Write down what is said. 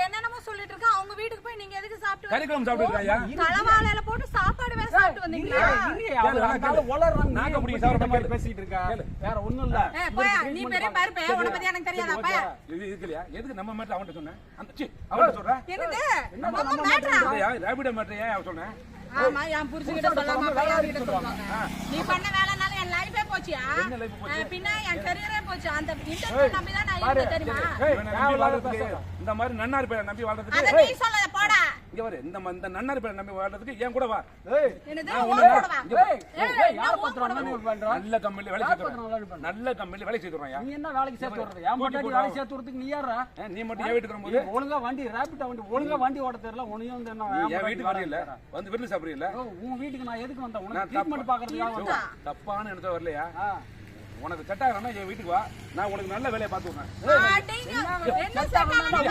என்னென்னமோ சொல்லிட்டு இருக்கா. அவங்க வீட்டுக்கு போய் நீங்க எதுக்கு சாப்பிட்டு கறிக்குழம்பு சாப்பிட்டுருக்காயா? தலவாழையில போட்டு சாப்பாடு வேற சாப்பிட்டு வந்தீங்களா? நாக்க பிடிக்க சாப்பிட்ட மாதிரி பேசிட்டு இருக்கா. வேற ஒண்ணும் இல்ல. நீ பெரிய பருப்பே, உன்னை பத்தி எனக்கு தெரியாதாப்பா? இது இருக்குலையா? எதுக்கு நம்ம மேட்டர் அவன்கிட்ட சொன்னேன்? அவன்கிட்ட சொல்ற? என்னது? நம்ம மேட்டரா? ரேபிடோ மேட்டர் ஏன் அவன் சொன்னேன்? ஆமா, என் புருஷன்கிட்ட சொல்லாம பையன்கிட்ட சொல்லுவாங்க. நீ பண்ண வேலைனால என் லைஃபே போச்சியா? பின்ன என் கரியரே போச்சு. அந்த இன்டர்வியூ நம்பி தான் நான் இருந்தேன் தெரியுமா? இந்த மாதிரி நன்னாரி பேரை நம்பி வாழ்றதுக்கு அத நீ சொல்லல போடா. இங்க வர இந்த நன்னாரி பேரை நம்பி வாழ்றதுக்கு ஏன் கூட வா. என்னது? ஓட வா. யார் பத்திரம் நீ பண்ற? நல்ல கம்பெனில வேலை செய்றோம். நல்ல கம்பெனில வேலை செய்றோம்யா. நீ என்ன வேலைக்கு சேர்த்து வர்றது? ஏன் பொண்டாட்டி வேலை சேர்த்து வரதுக்கு நீ யாரா? நீ மட்டும் ஏன் வீட்டுக்கு வரும்போது ஒழுங்கா வண்டி ரேபிட் வண்டி ஒழுங்கா வண்டி ஓட்ட தெரியல. உன்னையும் வந்து என்ன ஏன் வீட்டுக்கு வரல? வந்து விருந்து சாப்பிடுறீல்ல? உன் வீட்டுக்கு நான் எதுக்கு வந்தேன்? உனக்கு ட்ரீட்மென்ட் பாக்குறதுக்காக வந்தேன். தப்பான இடத்துல வரலையா? உனக்கு செட் ஆகறனா என் வீட்டுக்கு வா. நான் உனக்கு நல்ல வேலையை பார்த்து விடுறேன். என்ன செட் ஆகலன்னா